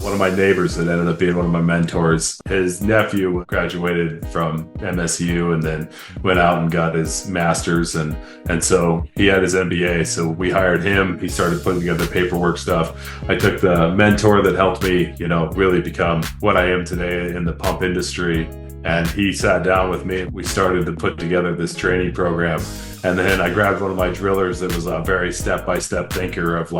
One of my neighbors that ended up being one of my mentors, his nephew graduated from MSU and then went out and got his master's. And so he had his MBA. So we hired him. He started putting together paperwork stuff. I took the mentor that helped me, really become what I am today in the pump industry. And he sat down with me. We started to put together this training program. And then I grabbed one of my drillers that was a very step-by-step thinker of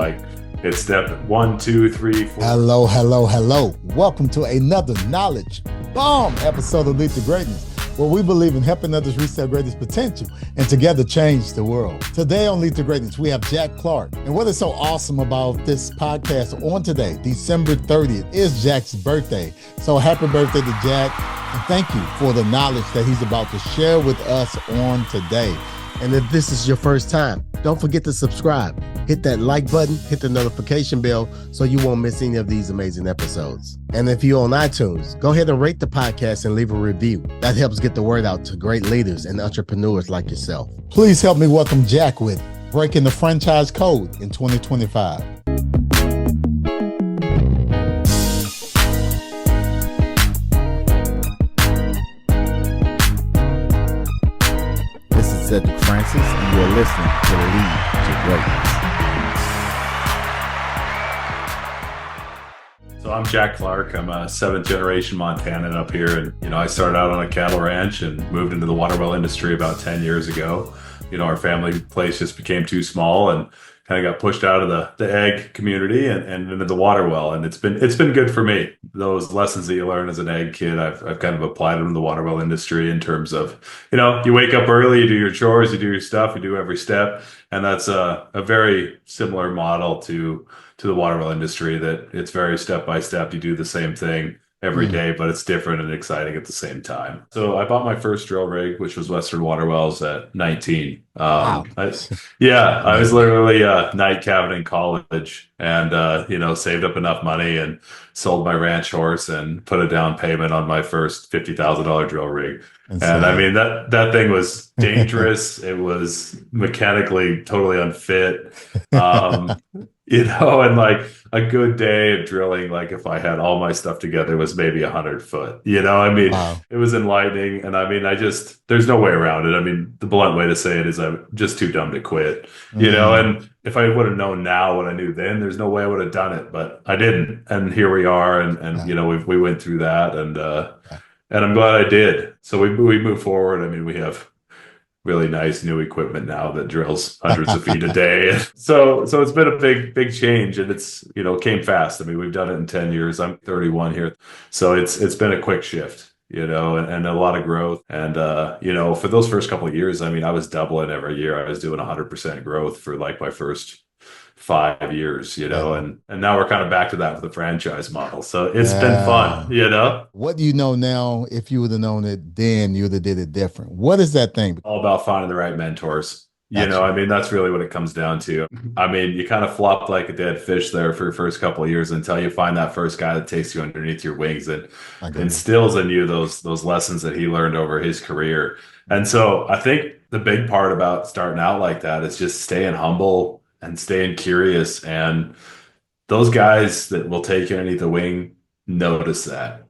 it's step 1, 2, 3, 4. Hello. Welcome to another knowledge bomb episode of Lead to Greatness, where we believe in helping others reach their greatest potential and together change the world. Today on Lead to Greatness, we have Jack Clark. And what is so awesome about this podcast on today, December 30th, is Jack's birthday. So happy birthday to Jack. And thank you for the knowledge that he's about to share with us on today. And if this is your first time, don't forget to subscribe. Hit that like button, hit the notification bell so you won't miss any of these amazing episodes. And if you're on iTunes, go ahead and rate the podcast and leave a review. That helps get the word out to great leaders and entrepreneurs like yourself. Please help me welcome Jack with Breaking the Franchise Code in 2025. Cedric Francis, and you're listening to Lead to Greatness. So I'm Jack Clark. I'm a 7th generation Montanan up here. And, I started out on a cattle ranch and moved into the water well industry about 10 years ago. Our family place just became too small and kind of got pushed out of the egg community and into the water well. And it's been good for me. Those lessons that you learn as an egg kid, I've kind of applied them in the water well industry in terms of, you wake up early, you do your chores, you do your stuff, you do every step. And that's a very similar model to the water well industry, that it's very step by step. You do the same thing every day, but it's different and exciting at the same time. So I bought my first drill rig, which was Western Water Wells, at 19. Wow. I was literally night cabin in college and, saved up enough money and sold my ranch horse and put a down payment on my first $50,000 drill rig. And I mean, that thing was dangerous. It was mechanically totally unfit. And a good day of drilling, if I had all my stuff together, was maybe 100 foot. Wow. It was enlightening. And there's no way around it. The blunt way to say it is I'm just too dumb to quit, and if I would have known now what I knew then, there's no way I would have done it, but I didn't. And here we are. And we went through that and I'm glad I did. So we moved forward. We have really nice new equipment now that drills hundreds of feet a day. So it's been a big change, and it's, came fast. We've done it in 10 years. I'm 31 here. So it's been a quick shift, and a lot of growth. And, for those first couple of years, I was doubling every year. I was doing 100% growth for my first 5 years, and now we're kind of back to that with the franchise model. So it's been fun, What do you know now? If you would have known it then, you would have did it different. What is that thing? All about finding the right mentors. Gotcha. That's really what it comes down to. You kind of flop like a dead fish there for your first couple of years until you find that first guy that takes you underneath your wings and instills in you those lessons that he learned over his career. And so I think the big part about starting out like that is just staying humble and staying curious. And those guys that will take you underneath the wing notice that,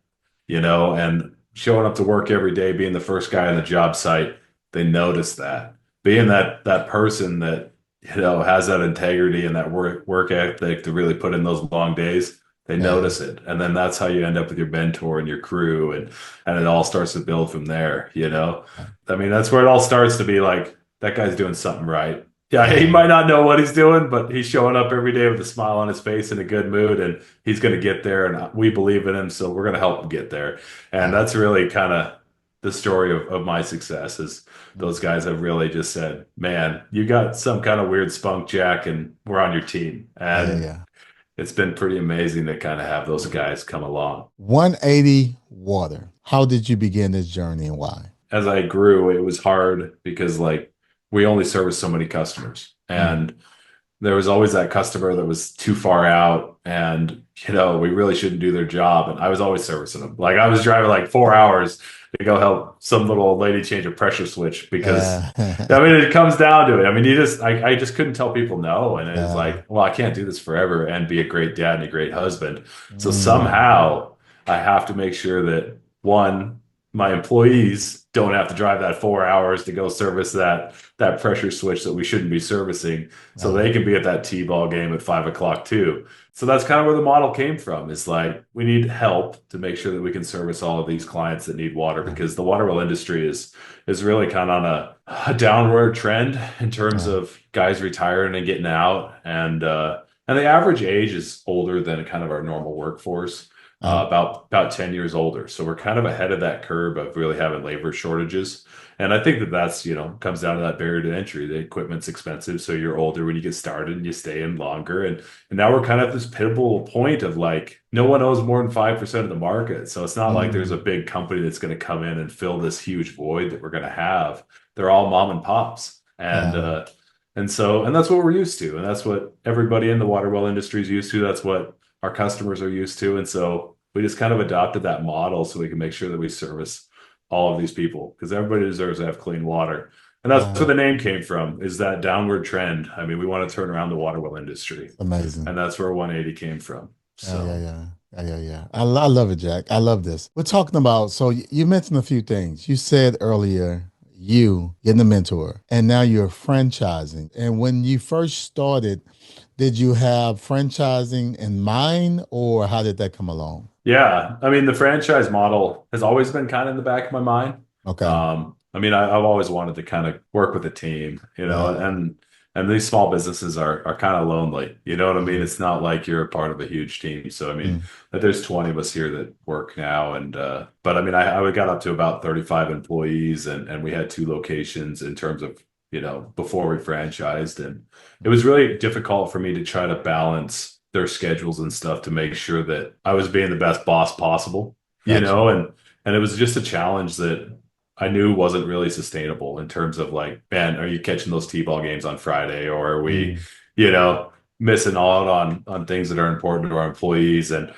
and showing up to work every day, being the first guy on the job site, they notice that. Being that person that, has that integrity and that work ethic to really put in those long days, they notice it. And then that's how you end up with your mentor and your crew. And it all starts to build from there, That's where it all starts to be that guy's doing something right. Yeah, he might not know what he's doing, but he's showing up every day with a smile on his face and a good mood, and he's going to get there, and we believe in him, so we're going to help him get there. And that's really kind of the story of my success, is those guys have really just said, man, you got some kind of weird spunk, Jack, and we're on your team. And it's been pretty amazing to kind of have those guys come along. 180 Water. How did you begin this journey and why? As I grew, it was hard because we only service so many customers. And there was always that customer that was too far out and, we really shouldn't do their job. And I was always servicing them. Like I was driving like 4 hours to go help some little old lady change a pressure switch because Yeah. I mean, it comes down to it. I mean, I just couldn't tell people no. And it's Yeah. like, well, I can't do this forever and be a great dad and a great husband. So Mm. somehow I have to make sure that one, my employees don't have to drive that 4 hours to go service that pressure switch that we shouldn't be servicing. So Yeah. they can be at that T-ball game at 5 o'clock too. So that's kind of where the model came from. Is like we need help to make sure that we can service all of these clients that need water Yeah. because the water well industry is really kind of on a downward trend in terms Yeah. of guys retiring and getting out. And the average age is older than kind of our normal workforce, Yeah. about 10 years older. So we're kind of ahead of that curve of really having labor shortages. And I think that that's, comes down to that barrier to entry. The equipment's expensive, so you're older when you get started and you stay in longer. And now we're kind of at this pivotal point of like no one owns more than 5% of the market. So it's not like there's a Mm. big company that's going to come in and fill this huge void that we're going to have. They're all mom and pops. Yeah. And that's what we're used to. And that's what everybody in the water well industry is used to. That's what our customers are used to. And so we just kind of adopted that model so we can make sure that we service all of these people because everybody deserves to have clean water. And that's where Yeah. the name came from, is that downward trend. I mean, we want to turn around the water well industry. Amazing. And that's where 180 came from. Yeah, yeah, So yeah. Yeah, yeah, yeah. I love it, Jack. I love this. We're talking about, so you mentioned a few things. You said earlier you getting a mentor, and now you're franchising. And when you first started, did you have franchising in mind, or how did that come along? yeah, I mean, the franchise model has always been kind of in the back of my mind. Okay. I mean, I've always wanted to kind of work with a team, Yeah. and these small businesses are kind of lonely. You know what I mean? Mm, It's not like you're a part of a huge team. So I mean, mm, there's 20 of us here that work now, and but I mean, I got up to about 35 employees, and we had two locations in terms of before we franchised, and it was really difficult for me to try to balance their schedules and stuff to make sure that I was being the best boss possible, gotcha. and it was just a challenge that I knew wasn't really sustainable in terms of like, man, are you catching those T-ball games on Friday, or are we, Mm, you know, missing out on things that are important to our employees, and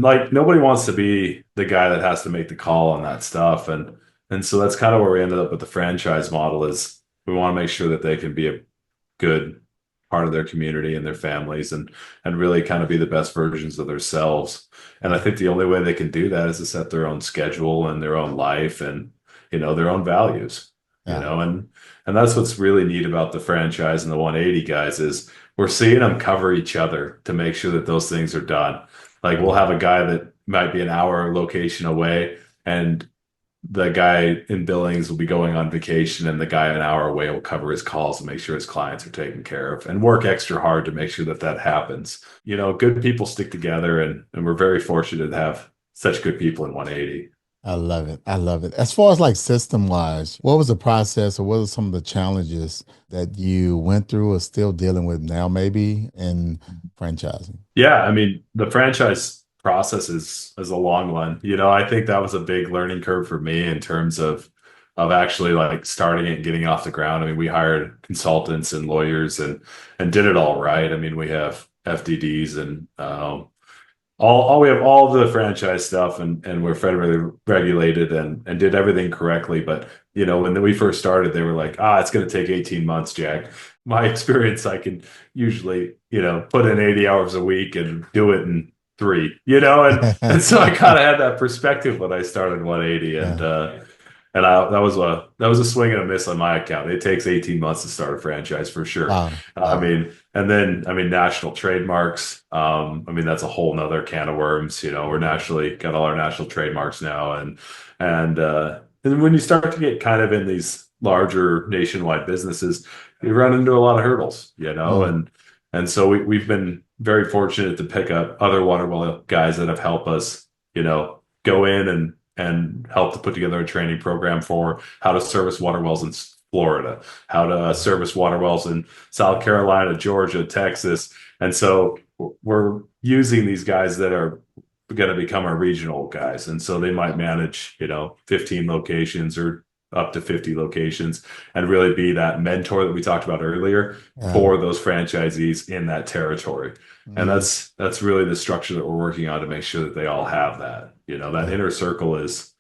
like nobody wants to be the guy that has to make the call on that stuff, and so that's kind of where we ended up with the franchise model is we want to make sure that they can be a good part of their community and their families and really kind of be the best versions of themselves. And I yeah. think the only way they can do that is to set their own schedule and their own life and their own values, Yeah. and that's what's really neat about the franchise and the 180 guys is we're seeing them cover each other to make sure that those things are done. Like we'll have a guy that might be an hour location away and the guy in Billings will be going on vacation and the guy an hour away will cover his calls and make sure his clients are taken care of and work extra hard to make sure that that happens. Good people stick together and we're very fortunate to have such good people in 180. I love it. I love it. As far as like system wise, what was the process or what are some of the challenges that you went through or still dealing with now, maybe in franchising? Yeah, I mean, the franchise process is a long one. I think that was a big learning curve for me in terms of actually like starting it and getting it off the ground. I mean, we hired consultants and lawyers and did it all right. I mean, we have FDDs and all we have all the franchise stuff and we're federally regulated and did everything correctly. But when we first started, they were like, it's going to take 18 months, Jack. My experience, I can usually, put in 80 hours a week and do it in three, and so I kind of had that perspective when I started 180 Yeah. that was a swing and a miss on my account. It takes 18 months to start a franchise for sure. Wow. I Wow. mean, and then I mean national trademarks. I mean that's a whole nother can of worms. We're nationally got all our national trademarks now, and when you start to get kind of in these larger nationwide businesses, you run into a lot of hurdles, Mm, and so we've been very fortunate to pick up other water well guys that have helped us, go in and help to put together a training program for how to service water wells in Florida, how to service water wells in South Carolina, Georgia, Texas. And so we're using these guys that are going to become our regional guys. And so they might manage, 15 locations or up to 50 locations and really be that mentor that we talked about earlier Yeah. for those franchisees in that territory. And Mm, that's really the structure that we're working on to make sure that they all have that. That yeah. inner circle is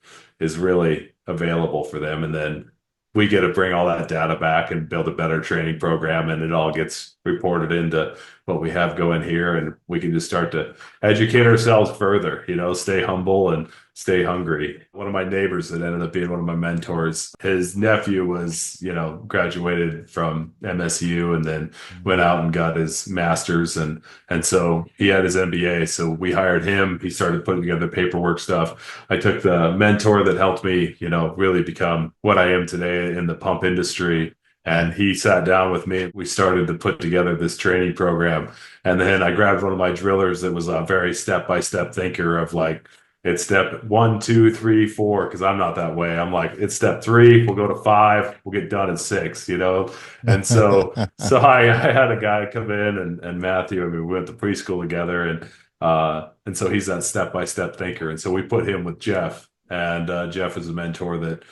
really available for them. And then we get to bring all that data back and build a better training program, and it all gets reported into what we have going here, and we can just start to educate ourselves further, stay humble and stay hungry. One of my neighbors that ended up being one of my mentors, his nephew was, graduated from MSU and then went Mm, out and got his master's, and so he had his MBA. So we hired him. He started putting together paperwork stuff. I took the mentor that helped me, really become what I am today in the pump industry. yeah. And he sat down with me. We started to put together this training program. And then I grabbed one of my drillers that was a very step-by-step thinker of like, it's step 1, 2, 3, 4, because I'm not that way. I'm like, it's step 3, we'll go to 5, we'll get done at 6. And so I had a guy come in and Matthew, I mean, we went to preschool together, and so he's that step-by-step thinker. And so we put him with Jeff, and Jeff is a mentor that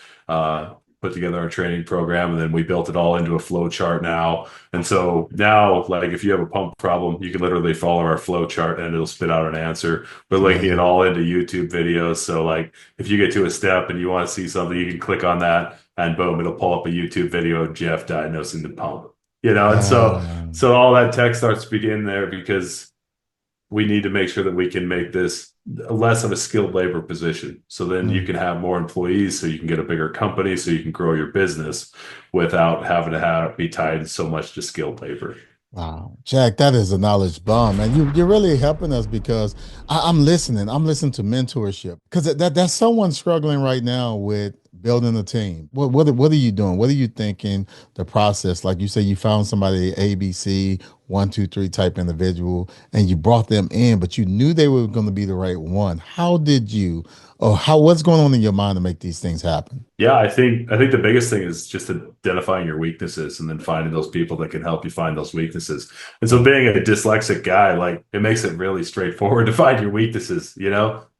put together our training program, and then we built it all into a flow chart now. And so now, like if you have a pump problem, you can literally follow our flow chart and it'll spit out an answer. We're linking it Amazing. all into YouTube videos. So like if you get to a step and you want to see something, you can click on that and boom, it'll pull up a YouTube video of Jeff diagnosing the pump. And so all that tech starts to begin there because we need to make sure that we can make this less of a skilled labor position. So then you Mm. can have more employees, so you can get a bigger company, so you can grow your business without having to be tied so much to skilled labor. Wow, Jack, that is a knowledge bomb, and you're really helping us because I'm listening. I'm listening to mentorship because that's someone struggling right now with building a team. What are you doing? What are you thinking? The process, like you say, you found somebody ABC 1, 2, 3 type individual, and you brought them in, but you knew they were going to be the right one. How did you, or what's going on in your mind to make these things happen? Yeah, I think the biggest thing is just identifying your weaknesses and then finding those people that can help you find those weaknesses. And so being a dyslexic guy, like it makes it really straightforward to find your weaknesses,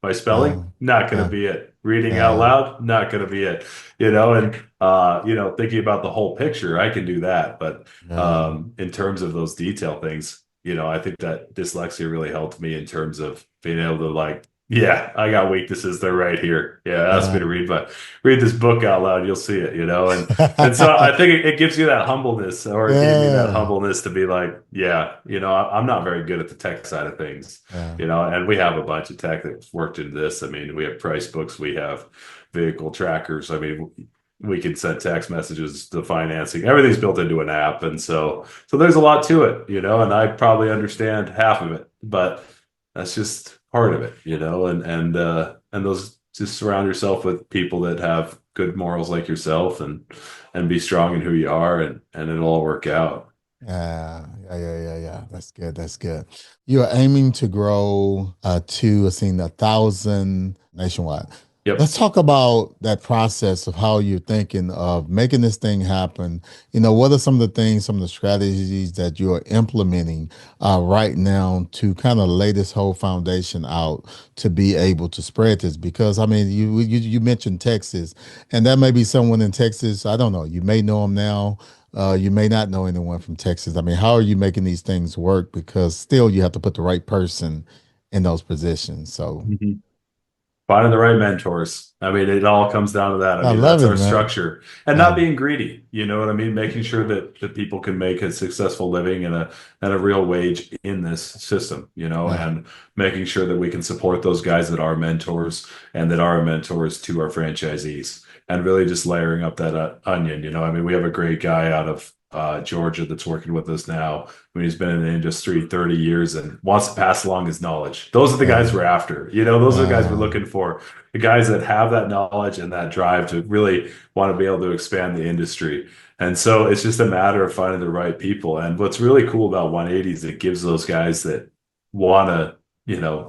by Uh, spelling, not going to uh, be it. Reading out uh, loud, not going to be it. And thinking about the whole picture, I can do that. But uh, in terms of those detail things, I think that dyslexia really helped me in terms of being able to like, yeah, I got weaknesses. They're right here. Yeah, ask me uh. to read this book out loud. You'll see it, and so I think it gives you that humbleness, or it gave me that Yeah. humbleness to be like, yeah, I'm not very good at the tech side of things, Yeah. and we have a bunch of tech that's worked into this. I mean, we have price books, we have vehicle trackers. I mean, we can send text messages to financing. Everything's built into an app, and so there's a lot to it, and I probably understand half of it, but that's just part of it, and those just surround yourself with people that have good morals like yourself, and be strong in who you are, and it'll all work out. Yeah. That's good. That's good. You are aiming to grow to, I seen 1,000 nationwide. Yep. Let's talk about that process of how you're thinking of making this thing happen. What are some of the things, some of the strategies that you're implementing right now to kind of lay this whole foundation out to be able to spread this? Because I mean, you mentioned Texas, and that may be someone in Texas. I don't know. You may know them now. You may not know anyone from Texas. I mean, how are you making these things work? Because still, you have to put the right person in those positions. So Mhm. Finding the right mentors. I mean, it all comes down to that. I I mean, love that's it, our man. structure, and not Uh, being greedy. You know what I mean? Making sure that people can make a successful living and a real wage in this system. uh, And making sure that we can support those guys that are mentors and that are mentors to our franchisees, and really just layering up that onion. I mean, we have a great guy out of Georgia that's working with us now. I mean, he's been in the industry 30 years and wants to pass along his knowledge. Those are the guys uh, we're after. Those are the guys we're uh, looking for. The guys that have that knowledge and that drive to really want to be able to expand the industry. And so it's just a matter of finding the right people. And what's really cool about 180 is it gives those guys that want to,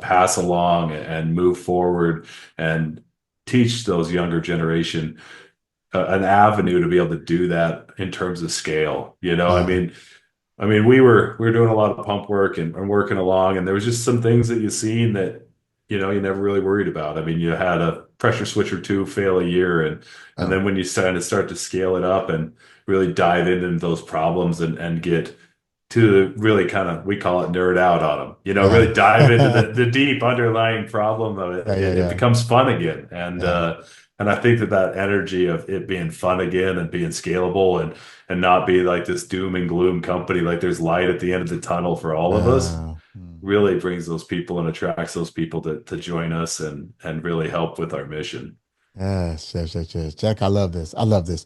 pass along and move forward and teach those younger generation an avenue to be able to do that in terms of scale. I uh, mean, we were doing a lot of pump work and working along, and there was just some things that you seen that you never really worried about. I mean, you had a pressure switch or two fail a year, and Oh, then when you start to scale it up and really dive into those problems and get to really kind of, we call it nerd out on them, yeah. really dive into the deep underlying problem of it. Yeah, yeah, It yeah, becomes fun again. yeah, And I think that energy of it being fun again and being scalable and not be like this doom and gloom company, like there's light at the end of the tunnel for all of us, yeah. Mm. really brings those people and attracts those people to join us and really help with our mission. Yes, yes, yes, yes. Jack, I love this. I love this.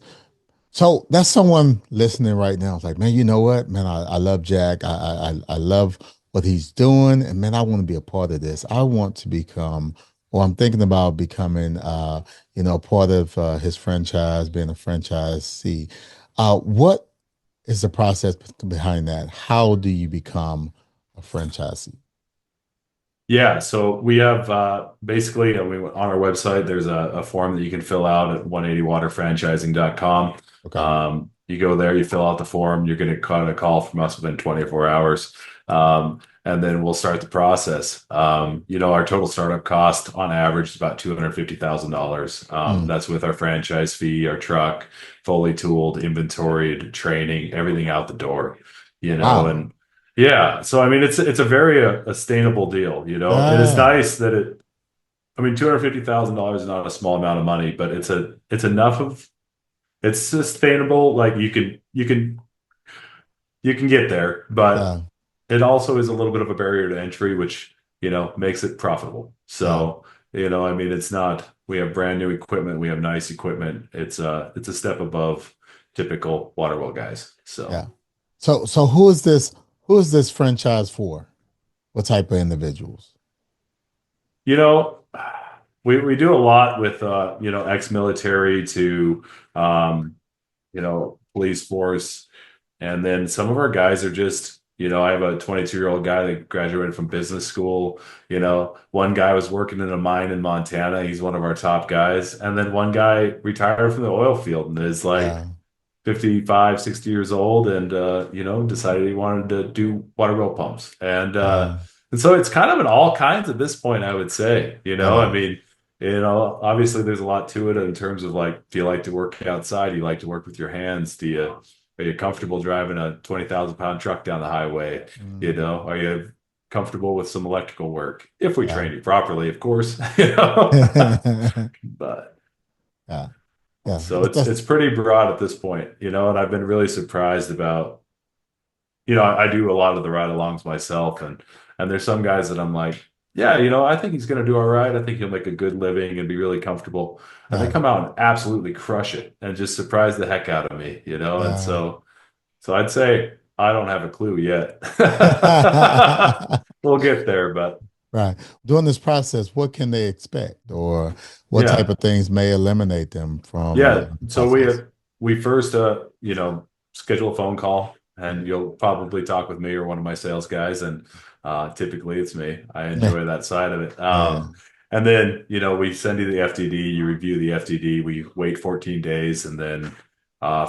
So that's someone listening right now. It's like, man, you know what, man, I love Jack. I love what he's doing, and man, I want to be a part of this. I want to become, or I'm thinking about becoming, part of his franchise, being a franchisee. What is the process behind that? How do you become a franchisee? Yeah, so we have basically on our website, there's a form that you can fill out at 180waterfranchising.com. Okay. You go there, you fill out the form, you're going to get a call from us within 24 hours. And then we'll start the process. Our total startup cost on average is about $250,000. Mm. That's with our franchise fee, our truck, fully tooled, inventoried, training, everything out the door, Wow. and yeah, so I mean, it's a very sustainable deal, and it's Yeah. nice that I mean, $250,000 is not a small amount of money, but it's enough of it's sustainable. Like you can get there, but Yeah. it also is a little bit of a barrier to entry, which makes it profitable. Yeah. So I mean, it's not. We have brand new equipment, we have nice equipment. It's a step above typical water well guys. So. Yeah. So who is this? Who is this franchise for? What type of individuals? You know, we do a lot with ex-military to police force, and then some of our guys are just I have a 22-year-old guy that graduated from business school. One guy was working in a mine in Montana. He's one of our top guys, and then one guy retired from the oil field and is like Yeah. 55, 60 years old and decided he wanted to do water well pumps. Yeah. And so it's kind of in all kinds at this point, I would say. I Yeah. mean, obviously there's a lot to it in terms of like, do you like to work outside? Do you like to work with your hands? Are you comfortable driving a 20,000 pound truck down the highway? Mm. Are you comfortable with some electrical work? If we Yeah. train you properly, of course, but Yeah. Yeah. so it's pretty broad at this point, and I've been really surprised about, I do a lot of the ride-alongs myself, and there's some guys that I'm like, yeah, I think he's going to do all right. I think he'll make a good living and be really comfortable. And they Yeah. come out and absolutely crush it and just surprise the heck out of me. And Yeah. so I'd say I don't have a clue yet. We'll get there, but Right. During this process, what can they expect, or what type yeah. of things may eliminate them from Yeah, the so process? we first schedule a phone call, and you'll probably talk with me or one of my sales guys, and typically it's me. I Yeah. enjoy that side of it. Yeah. And then we send you the FDD, you review the FDD, we wait 14 days, and then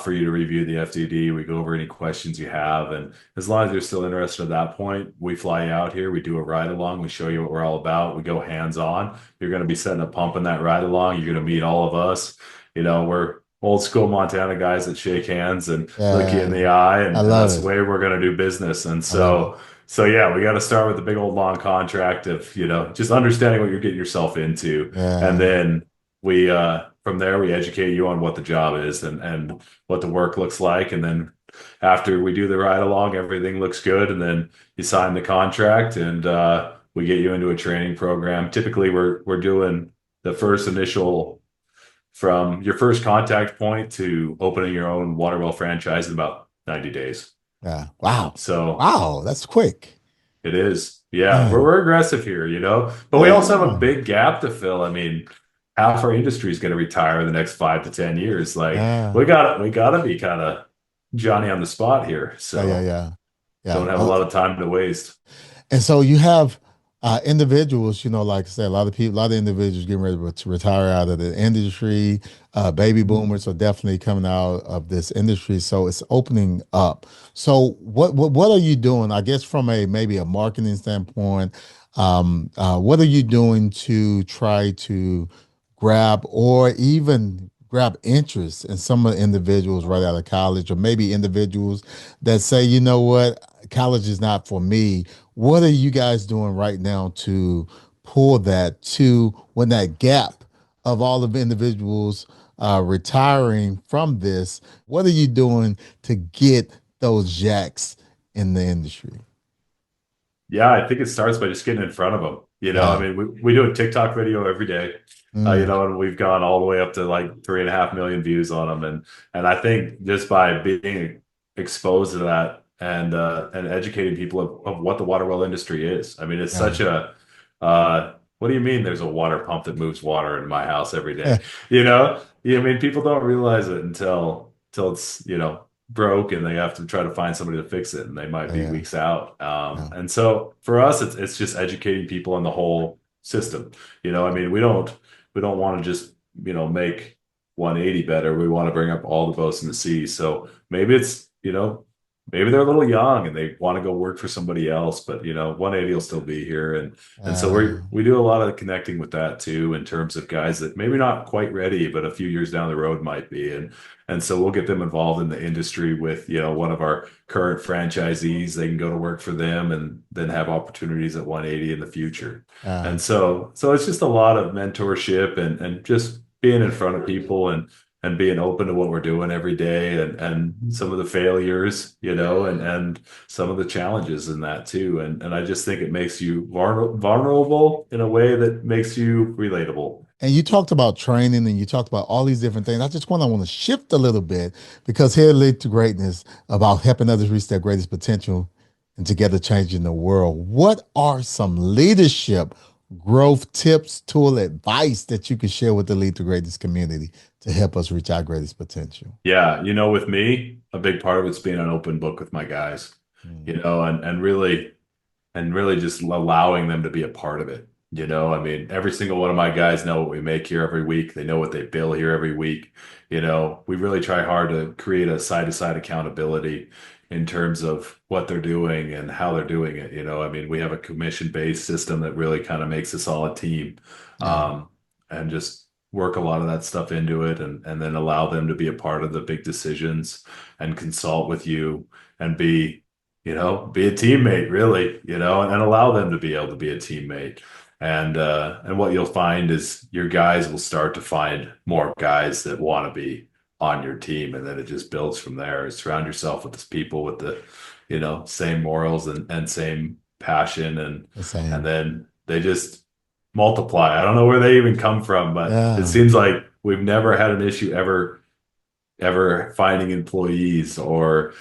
for you to review the FDD, we go over any questions you have, and as long as you're still interested at that point, we fly you out here, we do a ride along, we show you what we're all about, we go hands on. You're going to be setting a pump in that ride along. You're going to meet all of us. We're old school Montana guys that shake hands and look you in Yeah. the eye, I and love that's the it. way we're going to do business. And I love it. so yeah, we got to start with the big old long contract of just understanding what you're getting yourself into, and Yeah. then we from there we educate you on what the job is and what the work looks like, and then after we do the ride along, everything looks good, and then you sign the contract, and we get you into a training program. Typically, we're doing the first initial from your first contact point to opening your own water well franchise in about 90 days. Yeah. Wow. So Wow. That's quick. it is. Yeah, we're, Man. we're aggressive here. But we also have a Yeah. big gap to fill. I mean, half our industry is going to retire in the next 5 to 10 years. Like Yeah. we gotta be kind of Johnny on the spot here. Yeah. Yeah. So Yeah. Yeah. don't have a lot of time to waste. And so you have Individuals, like I said, a lot of people, a lot of individuals getting ready to retire out of the industry. Baby boomers are definitely coming out of this industry, so it's opening up. So, what are you doing? I guess from a maybe a marketing standpoint, what are you doing to try to grab or even grab interest in some of the individuals right out of college, or maybe individuals that say, you know what, college is not for me. What are you guys doing right now to pull that to when that gap of all of individuals retiring from this? What are you doing to get those jacks in the industry? Yeah, I think it starts by just getting in front of them. I Yeah. mean, we do a TikTok video every day, Mm, and we've gone all the way up to like 3.5 million views on them. And I think just by being exposed to that and educating people of what the water well industry is. I mean, it's yeah. such what do you mean there's a water pump that moves water in my house every day? Yeah. I mean, people don't realize it until it's, broke and they have to try to find somebody to fix it and they might be Yeah. weeks out. Yeah. And so for us, it's just educating people on the whole system. I mean, we don't want to just, make 180 better. We want to bring up all the boats in the sea. So maybe maybe they're a little young and they want to go work for somebody else, but 180 will still be here. And so we do a lot of connecting with that too, in terms of guys that maybe not quite ready, but a few years down the road might be. And so we'll get them involved in the industry with, one of our current franchisees. They can go to work for them and then have opportunities at 180 in the future. uh, And so it's just a lot of mentorship and just being in front of people and being open to what we're doing every day and some of the failures, and some of the challenges in that too. And I just think it makes you vulnerable in a way that makes you relatable. And you talked about training and you talked about all these different things. I just want to shift a little bit because here Lead to Greatness about helping others reach their greatest potential and together changing the world. What are some leadership growth tips, tool, advice that you could share with the Lead to Greatness community to help us reach our greatest potential? Yeah, with me, a big part of it's being an open book with my guys, Mm, and really just allowing them to be a part of it. I mean, every single one of my guys know what we make here every week. They know what they bill here every week. We really try hard to create a side-to-side accountability in terms of what they're doing and how they're doing it. I mean, we have a commission-based system that really kind of makes us all a team, yeah, um, and just work a lot of that stuff into it and then allow them to be a part of the big decisions and consult with you and be a teammate, really, and allow them to be able to be a teammate. And what you'll find is your guys will start to find more guys that want to be on your team, and then it just builds from there. Surround yourself with these people with the, same morals and same passion, and the and same. then they just multiply. I don't know where they even come from, but it Yeah. seems like we've never had an issue ever finding employees or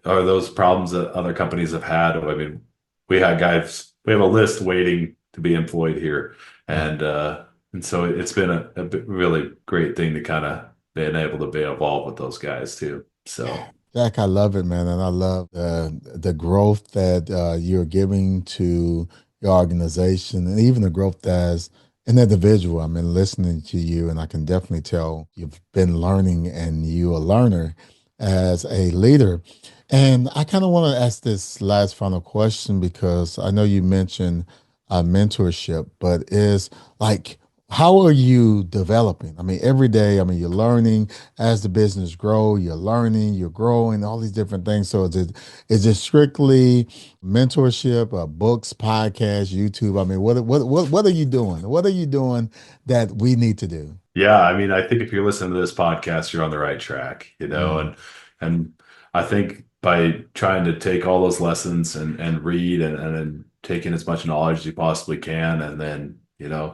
those problems that other companies have had. I mean, we have a list waiting to be employed here. Yeah. And so it's been really great thing to kind of been able to be involved with those guys too. So Jack, I love it, man, and I love the growth that you're giving to your organization, and even the growth as an individual. I mean, listening to you, and I can definitely tell you've been learning, and you a learner as a leader. And I kind of want to ask this last final question because I know you mentioned mentorship, but is like, how are you developing? I mean, every day, I mean, you're learning as the business grow, you're learning, you're growing, all these different things. So is it strictly mentorship, books, podcasts, YouTube? I mean, what are you doing? What are you doing that we need to do? yeah, I mean, I think if you're listening to this podcast, you're on the right track, Mm, and I think by trying to take all those lessons and read and then taking as much knowledge as you possibly can, and then,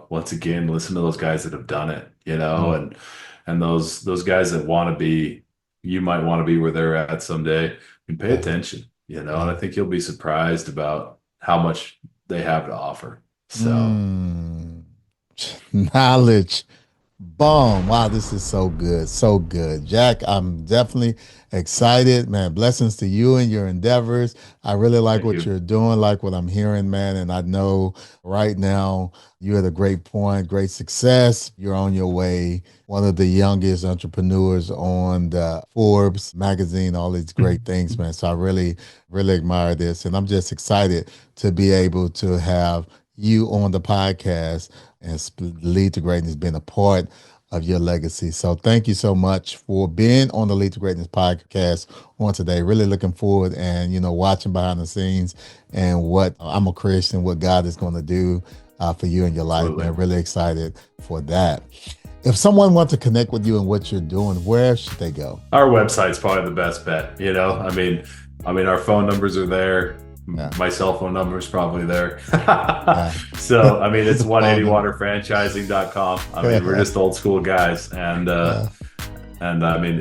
once again, listen to those guys that have done it, mm, and those guys that want to be, you might want to be where they're at someday, and pay yeah, attention, and yeah. I think you'll be surprised about how much they have to offer. So Mm. Knowledge Boom. Wow, this is so good. So good. Jack, I'm definitely excited, man. Blessings to you and your endeavors. I really like Thank what you. you're doing, like what I'm hearing, man. And I know right now you're at a great point, great success. You're on your way. One of the youngest entrepreneurs on the Forbes magazine, all these great things, man. So I really, really admire this. And I'm just excited to be able to have you on the podcast and Lead to Greatness being a part of your legacy. So thank you so much for being on the Lead to Greatness podcast on today. Really looking forward and, watching behind the scenes and what I'm a Christian, what God is going to do for you in your life, Absolutely. man. Really excited for that. If someone wants to connect with you and what you're doing, where should they go? Our website's probably the best bet. Our phone numbers are there. Yeah. My cell phone number is probably there. Yeah. So, it's The phone number. 180waterfranchising.com. We're just old school guys. And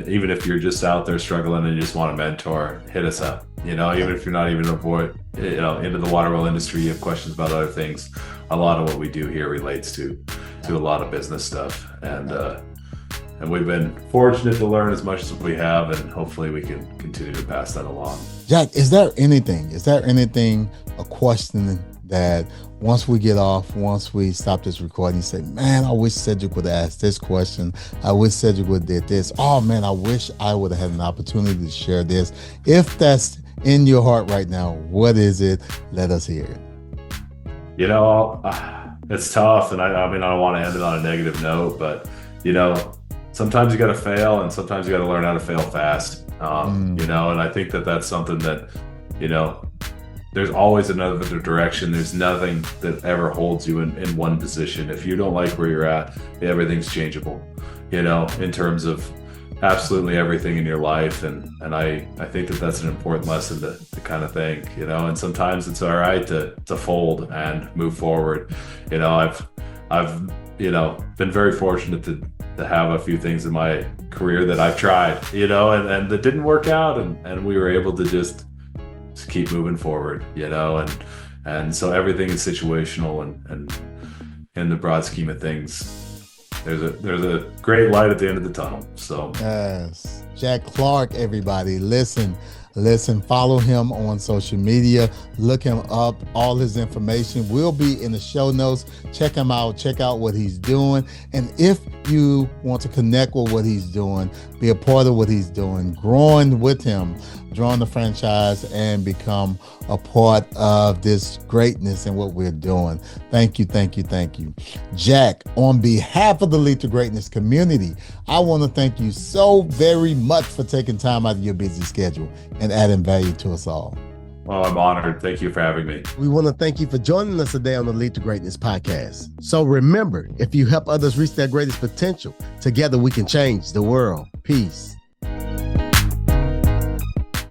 even if you're just out there struggling and you just want a mentor, hit us up. Even if you're not even into the water well industry, you have questions about other things. A lot of what we do here relates to a lot of business stuff. And we've been fortunate to learn as much as we have, and hopefully we can continue to pass that along. Jack, is there anything, a question that once we stop this recording, you say, man, I wish Cedric would have asked this question. I wish Cedric would have did this. Oh man, I wish I would have had an opportunity to share this. If that's in your heart right now, what is it? Let us hear it. It's tough. And I don't want to end it on a negative note, but sometimes you got to fail and sometimes you got to learn how to fail fast. And I think that that's something that, there's always another direction. There's nothing that ever holds you in one position. If you don't like where you're at, everything's changeable, in terms of absolutely everything in your life. And I think that that's an important lesson to kind of think, and sometimes it's all right to fold and move forward. I've been very fortunate to have a few things in my career that I've tried, and that didn't work out. And we were able to just keep moving forward, and so everything is situational, and in the broad scheme of things, there's a great light at the end of the tunnel. So yes, Jack Clark, everybody, listen, follow him on social media, look him up. All his information will be in the show notes. Check him out, check out what he's doing. And if you want to connect with what he's doing, be a part of what he's doing, growing with him, join the franchise and become a part of this greatness and what we're doing. Thank you. Jack, on behalf of the Lead to Greatness community, I want to thank you so very much for taking time out of your busy schedule and adding value to us all. Well, I'm honored. Thank you for having me. We want to thank you for joining us today on the Lead to Greatness podcast. So remember, if you help others reach their greatest potential, together we can change the world. Peace.